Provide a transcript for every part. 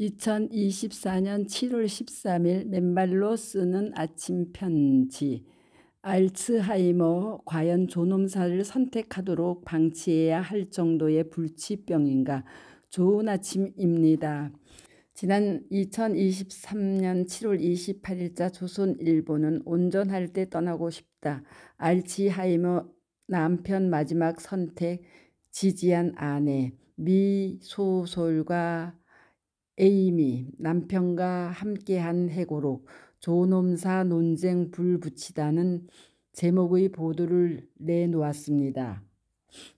2024년 7월 13일 맨발로 쓰는 아침 편지. 알츠하이머 과연 존엄사를 선택하도록 방치해야 할 정도의 불치병인가? 좋은 아침입니다. 지난 2023년 7월 28일자 조선일보는 온전할 때 떠나고 싶다. 알츠하이머 남편 마지막 선택 지지한 아내. 미 소설가 에이미 남편과 함께한 해고록 존엄사 논쟁 불 붙이다는 제목의 보도를 내놓았습니다.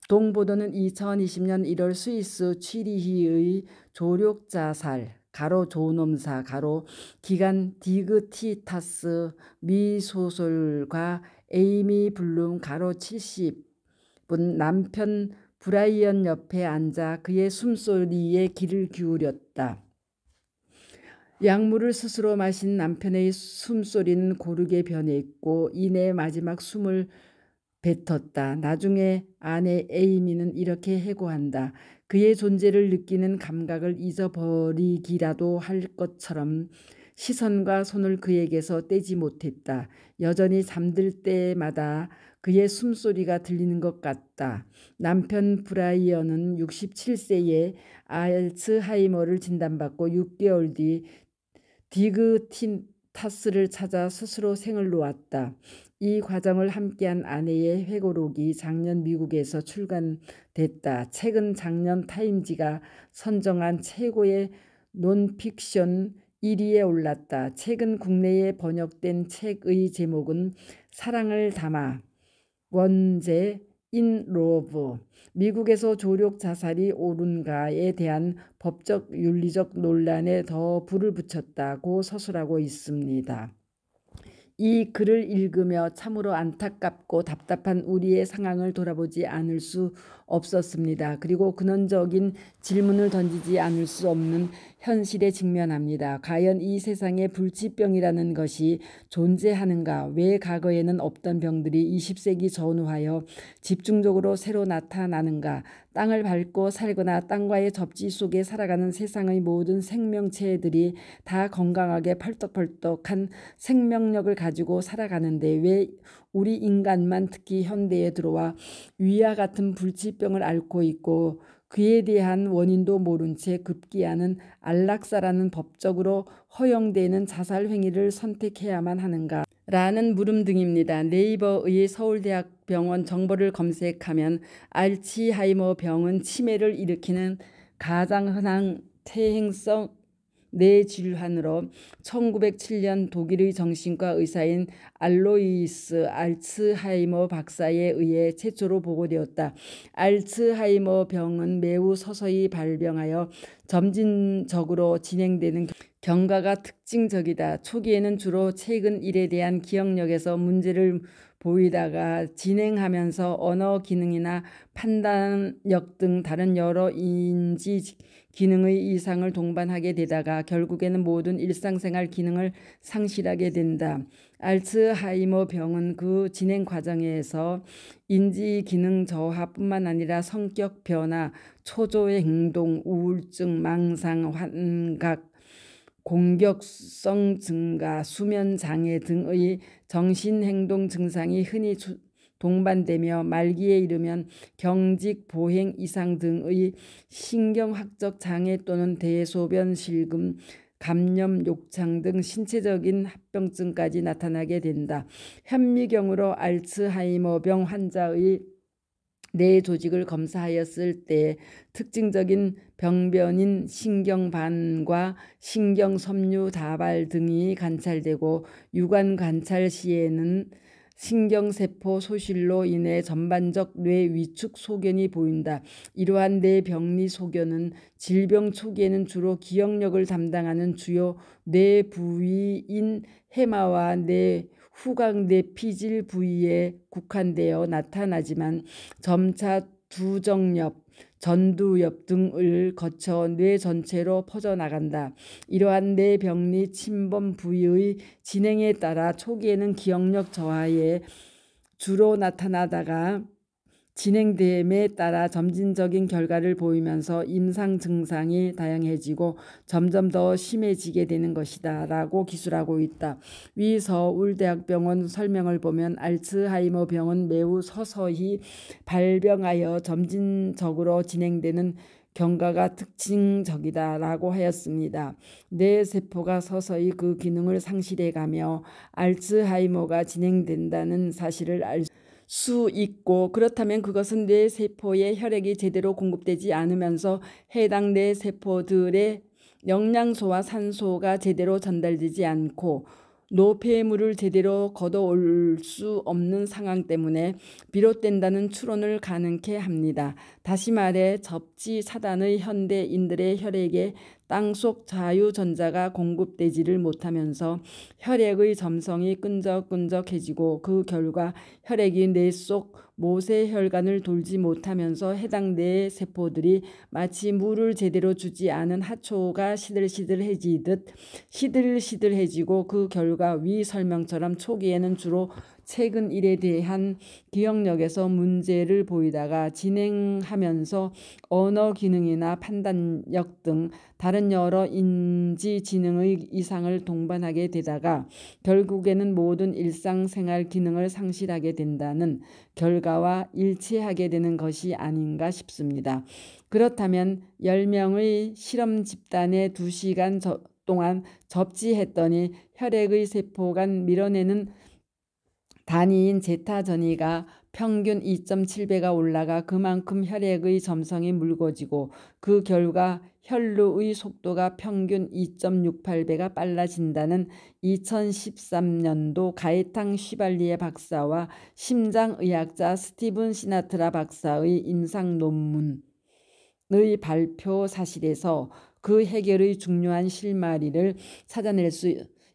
동보도는 2020년 1월 스위스 취리히의 조력 자살 가로 존엄사 가로 기간 디그티타스 미 소설가 에이미 블룸 가로 70분 남편 브라이언 옆에 앉아 그의 숨소리에 귀를 기울였다. 약물을 스스로 마신 남편의 숨소리는 고르게 변했고 이내 마지막 숨을 뱉었다. 나중에 아내 에이미는 이렇게 해고한다. 그의 존재를 느끼는 감각을 잊어버리기라도 할 것처럼 시선과 손을 그에게서 떼지 못했다. 여전히 잠들 때마다 그의 숨소리가 들리는 것 같다. 남편 브라이언은 67세에 알츠하이머를 진단받고 6개월 뒤 디그티타스를 찾아 스스로 생을 놓았다. 이 과정을 함께한 아내의 회고록이 작년 미국에서 출간됐다. 책은 작년 타임지가 선정한 최고의 논픽션 1위에 올랐다. 최근 국내에 번역된 책의 제목은 사랑을 담아 원제 인 러브. 미국에서 조력 자살이 옳은가에 대한 법적 윤리적 논란에 더 불을 붙였다고 서술하고 있습니다. 이 글을 읽으며 참으로 안타깝고 답답한 우리의 상황을 돌아보지 않을 수 없었습니다. 그리고 근원적인 질문을 던지지 않을 수 없는 현실에 직면합니다. 과연 이 세상에 불치병이라는 것이 존재하는가? 왜 과거에는 없던 병들이 20세기 전후하여 집중적으로 새로 나타나는가? 땅을 밟고 살거나 땅과의 접지 속에 살아가는 세상의 모든 생명체들이 다 건강하게 펄떡펄떡한 생명력을 가지고 살아가는데 왜 우리 인간만 특히 현대에 들어와 위와 같은 불치병을 앓고 있고 그에 대한 원인도 모른 채 급기야는 안락사라는 법적으로 허용되는 자살 행위를 선택해야만 하는가? 라는 물음 등입니다. 네이버의 서울대학병원 정보를 검색하면 알츠하이머 병은 치매를 일으키는 가장 흔한 퇴행성 뇌질환으로 1907년 독일의 정신과 의사인 알로이스 알츠하이머 박사에 의해 최초로 보고되었다. 알츠하이머 병은 매우 서서히 발병하여 점진적으로 진행되는 경과가 특징적이다. 초기에는 주로 최근 일에 대한 기억력에서 문제를 보이다가 진행하면서 언어 기능이나 판단력 등 다른 여러 인지 기능의 이상을 동반하게 되다가 결국에는 모든 일상생활 기능을 상실하게 된다. 알츠하이머 병은 그 진행 과정에서 인지 기능 저하뿐만 아니라 성격 변화, 초조의 행동, 우울증, 망상, 환각, 공격성 증가, 수면 장애 등의 정신행동 증상이 흔히 동반되며 말기에 이르면 경직, 보행 이상 등의 신경학적 장애 또는 대소변 실금, 감염, 욕창 등 신체적인 합병증까지 나타나게 된다. 현미경으로 알츠하이머병 환자의 뇌 조직을 검사하였을 때 특징적인 병변인 신경반과 신경섬유 다발 등이 관찰되고 유관 관찰 시에는 신경세포 소실로 인해 전반적 뇌 위축 소견이 보인다. 이러한 뇌병리 소견은 질병 초기에는 주로 기억력을 담당하는 주요 뇌 부위인 해마와 뇌 후각 뇌피질 부위에 국한되어 나타나지만 점차 두정엽, 전두엽 등을 거쳐 뇌 전체로 퍼져나간다. 이러한 뇌병리 침범 부위의 진행에 따라 초기에는 기억력 저하에 주로 나타나다가 진행됨에 따라 점진적인 결과를 보이면서 임상 증상이 다양해지고 점점 더 심해지게 되는 것이다 라고 기술하고 있다. 위 서울대학병원 설명을 보면 알츠하이머 병은 매우 서서히 발병하여 점진적으로 진행되는 경과가 특징적이다 라고 하였습니다. 뇌 세포가 서서히 그 기능을 상실해가며 알츠하이머가 진행된다는 사실을 알 수 있고, 그렇다면 그것은 뇌 세포에 혈액이 제대로 공급되지 않으면서 해당 뇌 세포들의 영양소와 산소가 제대로 전달되지 않고 노폐물을 제대로 걷어올 수 없는 상황 때문에 비롯된다는 추론을 가능케 합니다. 다시 말해 접지 차단의 현대인들의 혈액에 땅속 자유전자가 공급되지를 못하면서 혈액의 점성이 끈적끈적해지고 그 결과 혈액이 뇌 속 모세혈관을 돌지 못하면서 해당 뇌 세포들이 마치 물을 제대로 주지 않은 하초가 시들시들해지듯 시들시들해지고 그 결과 위 설명처럼 초기에는 주로 최근 일에 대한 기억력에서 문제를 보이다가 진행하면서 언어 기능이나 판단력 등 다른 여러 인지 지능의 이상을 동반하게 되다가 결국에는 모든 일상생활 기능을 상실하게 된다는 결과와 일치하게 되는 것이 아닌가 싶습니다. 그렇다면 10명의 실험 집단에 2시간 동안 접지했더니 혈액의 세포 간 밀어내는 단위인 제타 전위가 평균 2.7배가 올라가 그만큼 혈액의 점성이 묽어지고 그 결과 혈류의 속도가 평균 2.68배가 빨라진다는 2013년도 가에탕 휘발리에 박사와 심장의학자 스티븐 시나트라 박사의 임상 논문의 발표 사실에서 그 해결의 중요한 실마리를 찾아낼 수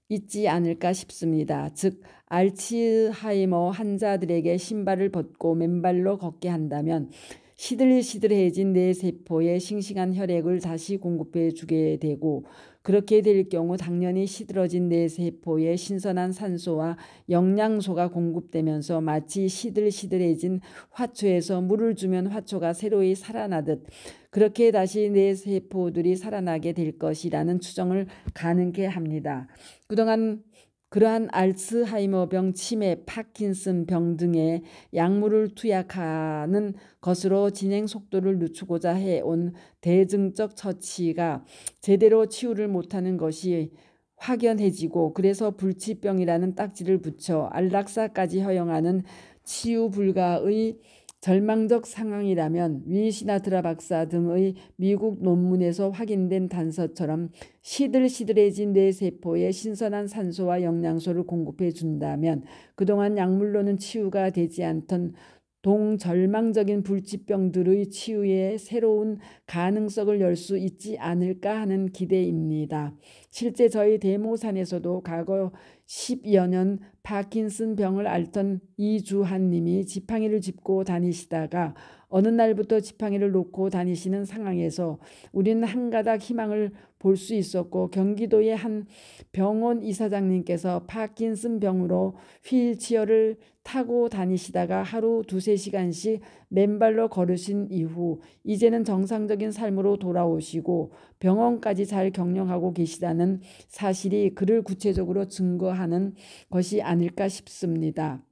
있지 않을까 싶습니다. 즉 알츠하이머 환자들에게 신발을 벗고 맨발로 걷게 한다면 시들시들해진 뇌 세포에 싱싱한 혈액을 다시 공급해 주게 되고, 그렇게 될 경우 당연히 시들어진 뇌 세포에 신선한 산소와 영양소가 공급되면서 마치 시들시들해진 화초에서 물을 주면 화초가 새로이 살아나듯 그렇게 다시 뇌 세포들이 살아나게 될 것이라는 추정을 가능케 합니다. 그동안 그러한 알츠하이머병, 치매, 파킨슨병 등의 약물을 투약하는 것으로 진행 속도를 늦추고자 해온 대증적 처치가 제대로 치유를 못하는 것이 확연해지고, 그래서 불치병이라는 딱지를 붙여 안락사까지 허용하는 치유 불가의 절망적 상황이라면 위 시나트라 박사 등의 미국 논문에서 확인된 단서처럼 시들시들해진 뇌 세포에 신선한 산소와 영양소를 공급해 준다면 그동안 약물로는 치유가 되지 않던 동절망적인 불치병들의 치유에 새로운 가능성을 열 수 있지 않을까 하는 기대입니다. 실제 저희 대모산에서도 과거 10여 년 파킨슨 병을 앓던 이주한 님이 지팡이를 짚고 다니시다가 어느 날부터 지팡이를 놓고 다니시는 상황에서 우리는 한 가닥 희망을 볼 수 있었고, 경기도의 한 병원 이사장님께서 파킨슨 병으로 휠체어를 타고 다니시다가 하루 2~3시간씩 맨발로 걸으신 이후 이제는 정상적인 삶으로 돌아오시고 병원까지 잘 경영하고 계시다는 사실이 그를 구체적으로 증거하는 것이 아닐까 싶습니다.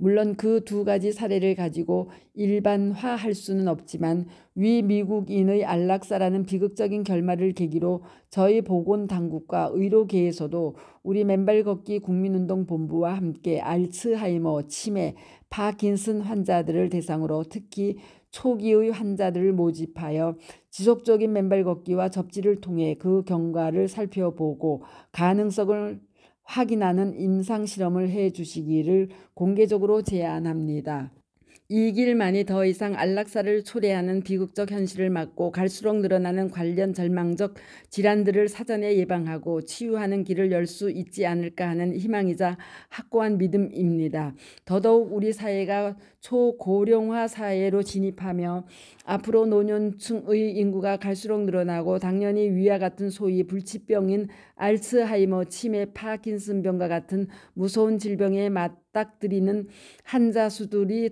물론 그 2가지 사례를 가지고 일반화할 수는 없지만 위 미국인의 안락사라는 비극적인 결말을 계기로 저희 보건당국과 의료계에서도 우리 맨발 걷기 국민운동본부와 함께 알츠하이머, 치매, 파킨슨 환자들을 대상으로 특히 초기의 환자들을 모집하여 지속적인 맨발 걷기와 접지를 통해 그 경과를 살펴보고 가능성을 확인하는 임상실험을 해주시기를 공개적으로 제안합니다. 이 길만이 더 이상 안락사를 초래하는 비극적 현실을 막고 갈수록 늘어나는 관련 절망적 질환들을 사전에 예방하고 치유하는 길을 열 수 있지 않을까 하는 희망이자 확고한 믿음입니다. 더더욱 우리 사회가 초고령화 사회로 진입하며 앞으로 노년층의 인구가 갈수록 늘어나고 당연히 위와 같은 소위 불치병인 알츠하이머, 치매, 파킨슨병과 같은 무서운 질병에 맞닥뜨리는 환자 수들이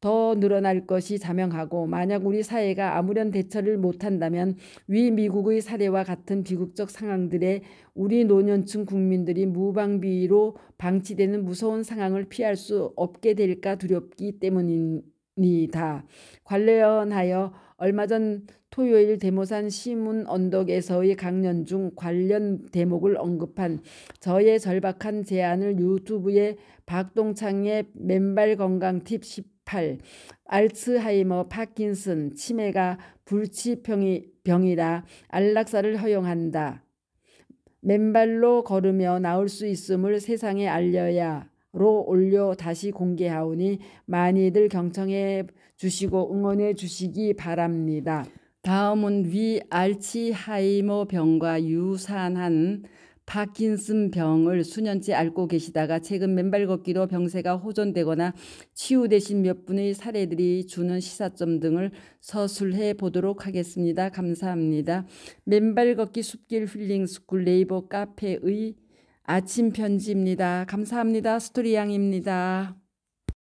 더 늘어날 것이 자명하고 만약 우리 사회가 아무런 대처를 못한다면 위 미국의 사례와 같은 비극적 상황들에 우리 노년층 국민들이 무방비로 방치되는 무서운 상황을 피할 수 없게 될까 두렵기 때문입니다. 관련하여 얼마 전 토요일 대모산 시문 언덕에서의 강연 중 관련 대목을 언급한 저의 절박한 제안을 유튜브에 박동창의 맨발 건강 팁 18, 알츠하이머, 파킨슨, 치매가 불치병이라 안락사를 허용한다. 맨발로 걸으며 나올 수 있음을 세상에 알려야로 올려 다시 공개하오니 많이들 경청해 주시고 응원해 주시기 바랍니다. 다음은 위 알츠하이머 병과 유사한 파킨슨 병을 수년째 앓고 계시다가 최근 맨발 걷기로 병세가 호전되거나 치유되신 몇 분의 사례들이 주는 시사점 등을 서술해 보도록 하겠습니다. 감사합니다. 맨발 걷기 숲길 힐링 스쿨 네이버 카페의 아침 편지입니다. 감사합니다. 스토리양입니다.